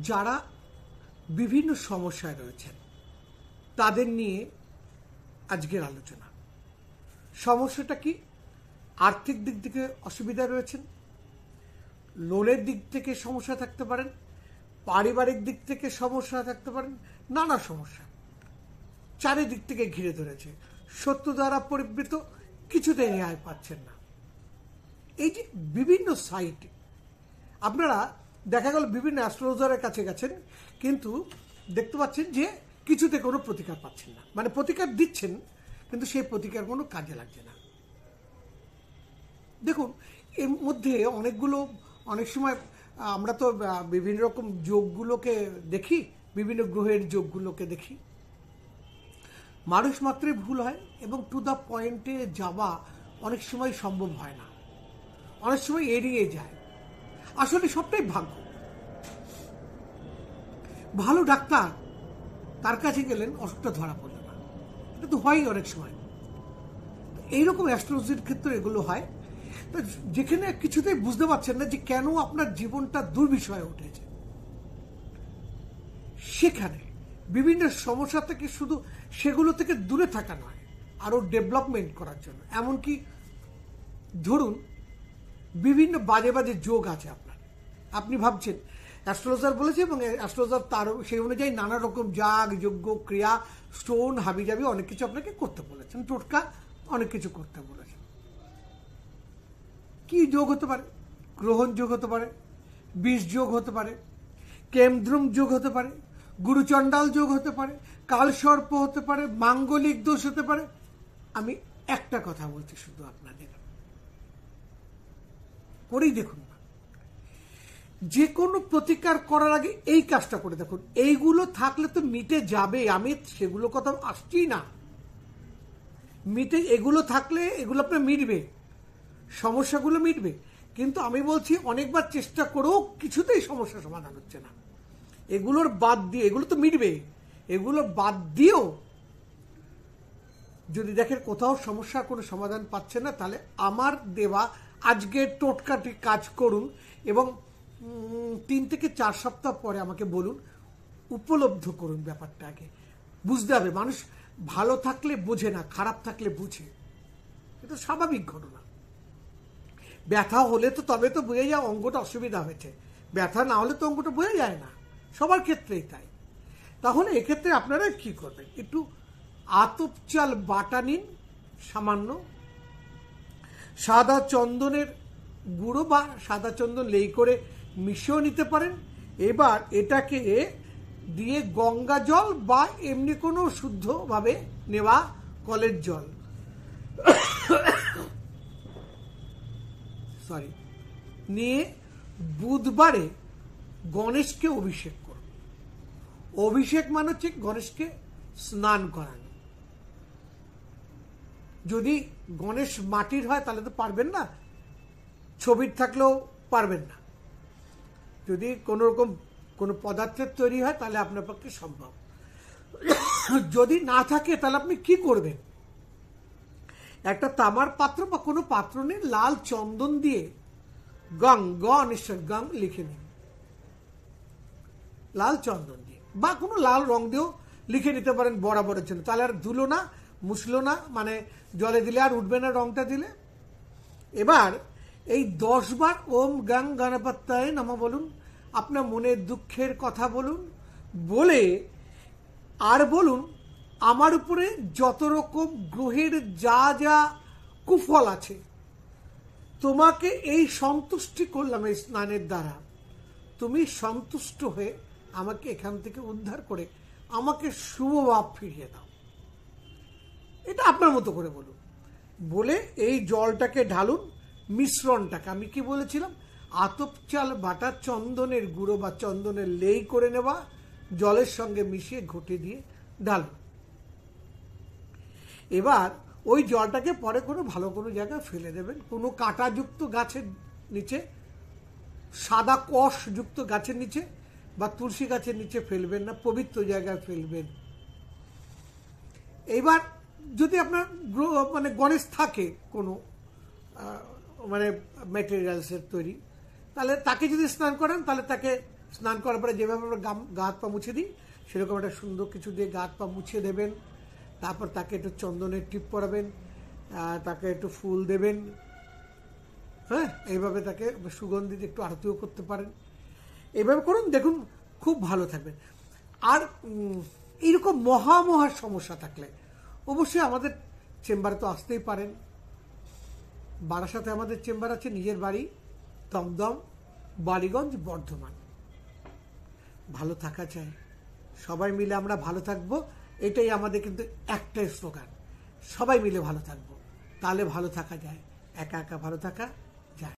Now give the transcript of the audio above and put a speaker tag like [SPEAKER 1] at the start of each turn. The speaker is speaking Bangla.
[SPEAKER 1] যারা বিভিন্ন সমস্যায় রয়েছেন তাদের নিয়ে আজকের আলোচনা। সমস্যাটা কি? আর্থিক দিক থেকে অসুবিধা রয়েছেন, লোনের দিক থেকে সমস্যা থাকতে পারেন, পারিবারিক দিক থেকে সমস্যা থাকতে পারেন, নানা সমস্যা চারিদিক থেকে ঘিরে ধরেছে। সত্য দ্বারা পরিবৃত, কিছুতেই ন্যায় পাচ্ছেন না। এই যে বিভিন্ন সাইটে আপনারা দেখা গেল বিভিন্ন অ্যাস্ট্রোলজারের কাছে গেছেন, কিন্তু দেখতে পাচ্ছেন যে কিছুতে কোনো প্রতিকার পাচ্ছেন না। মানে প্রতিকার দিচ্ছেন কিন্তু সেই প্রতিকার কোনো কাজে লাগছে না। দেখুন, এর মধ্যে অনেক সময় আমরা তো বিভিন্ন রকম যোগগুলোকে দেখি, বিভিন্ন গ্রহের যোগগুলোকে দেখি। মানুষ মাত্রই ভুল হয় এবং টু দ্য পয়েন্টে যাওয়া অনেক সময় সম্ভব হয় না, অনেক সময় এড়িয়ে যায়। আসলে সবটাই ভাগ্য। ভালো ডাক্তার, তার কাছে গেলেন, অসুখটা ধরা পড়ল না, এটা তো হয়ই অনেক সময়। এইরকম অ্যাস্ট্রোলজির ক্ষেত্রে এগুলো হয়, যেখানে কিছুতেই বুঝতে পারছেন না যে কেন আপনার জীবনটা দুর্বিষয়ে উঠেছে। সেখানে বিভিন্ন সমস্যা থেকে শুধু সেগুলো থেকে দূরে থাকা নয়, আরো ডেভেলপমেন্ট করার জন্য। এমনকি ধরুন বিভিন্ন বাজে বাজে যোগ আছে আপনার, আপনি ভাবছেন অ্যাস্ট্রোলজার বলেছে এবং অ্যাস্ট্রোলজার তার সেই অনুযায়ী নানা রকম যাগ যজ্ঞ ক্রিয়া স্টোন হাবিজাবি অনেক কিছু আপনাকে করতে বলেছেন, টোটকা অনেক কিছু করতে বলেছেন। কি যোগ হতে পারে? গ্রহণ যোগ হতে পারে, বিষ যোগ হতে পারে, কেমদ্রুম যোগ হতে পারে, গুরুচণ্ডাল যোগ হতে পারে, কালসর্প হতে পারে, মাঙ্গলিক দোষ হতে পারে। আমি একটা কথা বলছি শুধু আপনাদের, করেই দেখুন না। যে কোনো প্রতিকার করার আগে এই কাজটা করে দেখুন। এইগুলো থাকলে তো মিটে যাবে, আমি সেগুলো কথা আসছি না। এগুলো থাকলে এগুলো আপনার মিটবে, সমস্যাগুলো মিটবে। কিন্তু আমি বলছি অনেকবার চেষ্টা করেও কিছুতেই সমস্যা সমাধান হচ্ছে না। এগুলোর বাদ দিয়ে, এগুলো তো মিটবে, এগুলোর বাদ দিয়েও যদি দেখেন কোথাও সমস্যার কোনো সমাধান পাচ্ছে না, তাহলে আমার দেওয়া আজকের টোটকাটি কাজ করুন এবং 3 থেকে 4 সপ্তাহ পরে আমাকে বলুন, উপলব্ধ করুন ব্যাপারটা। আগে বুঝতে হবে, মানুষ ভালো থাকলে বোঝে না, খারাপ থাকলে বুঝে। এটা স্বাভাবিক ঘটনা। ব্যথা হলে তো তবে তো বোঝা যায় অঙ্গটা অসুবিধা হয়েছে, ব্যথা না হলে তো অঙ্গটা বোঝা যায় না, সবার ক্ষেত্রেই তাই। তাহলে এক্ষেত্রে আপনারা কি করবেন? একটু আতপ চাল বাটা নিন, সামান্য সাদা চন্দনের গুঁড়ো বা সাদা চন্দন লেই করে মিশিয়েও নিতে পারেন। এবার এটাকে দিয়ে গঙ্গা জল বা এমনি কোনো শুদ্ধভাবে নেওয়া কলের জল নিয়ে বুধবারে গণেশকে অভিষেক করুন। অভিষেক মানে হচ্ছে গণেশকে স্নান করানো। যদি গণেশ মাটির হয় তাহলে তো পারবেন না, ছবির থাকলেও পারবেন না। যদি কোনো রকম কোনো পদার্থের তৈরি হয় তাহলে আপনার পক্ষে সম্ভব। যদি না থাকে তাহলে আপনি কি করবেন? একটা তামার পাত্র বা কোনো পাত্র নিয়ে লাল চন্দন দিয়ে গং গণেশ্বর গং লিখে নিন, লাল চন্দন দিয়ে বা কোনো লাল রং দিয়েও লিখে নিতে পারেন বরাবরের জন্য। তাহলে আর ধুলো না, মুছলো না, মানে জলে দিলে আর উঠবে না রংটা দিলে। এবার এই 10 বার ওম গং গণপতায় নমঃ বলুন, আপনার মনের দুঃখের কথা বলুন, বলে আর বলুন আমার উপরে যত রকম গ্রহের যা যা কুফল আছে তোমাকে এই সন্তুষ্টি করলাম এই স্নানের দ্বারা, তুমি সন্তুষ্ট হয়ে আমাকে এখান থেকে উদ্ধার করে আমাকে শুভভাব ফিরিয়ে দাও। এটা আপনার মতো করে বলুন। বলে এই জলটাকে ঢালুন, মিশ্রণটাকে আমি কি বলেছিলাম, আতপ চাল বাটা চন্দনের গুঁড়ো বা চন্দনের লেই করে নেওয়া জলের সঙ্গে মিশিয়ে ঘটে দিয়ে ঢালুন। এবার ওই জলটাকে পরে কোনো ভালো কোনো জায়গায় ফেলে দেবেন, কোনো কাঁটাযুক্ত গাছের নিচে, সাদা কষযুক্ত গাছের নিচে বা তুলসী গাছের নিচে ফেলবেন না, পবিত্র জায়গায় ফেলবেন। এবার যদি আপনার মানে গণেশ থাকে কোনো মানে ম্যাটেরিয়ালসের তৈরি, তাহলে তাকে যদি স্নান করেন তাহলে তাকে স্নান করার পরে যেভাবে আমরা গা হাত পা মুছে দিই, সেরকম একটা সুন্দর কিছু দিয়ে গা হাত পা মুছে দেবেন। তারপর তাকে একটু চন্দনের টিপ পরাবেন, তাকে একটু ফুল দেবেন, হ্যাঁ, এইভাবে তাকে সুগন্ধি একটু আরতিও করতে পারেন। এইভাবে করুন, দেখুন খুব ভালো থাকবেন। আর এইরকম মহা সমস্যা থাকলে অবশ্যই আমাদের চেম্বারে তো আসতেই পারেন। বারাসাতে আমাদের চেম্বার আছে, নিজের বাড়ি দমদম, বালিগঞ্জ, বর্ধমান। ভালো থাকা চাই, সবাই মিলে আমরা ভালো থাকবো, এটাই আমাদের কিন্তু একটাই স্লোগান, সবাই মিলে ভালো থাকবো, তাহলে ভালো থাকা যায়। একা একা ভালো থাকা যায়।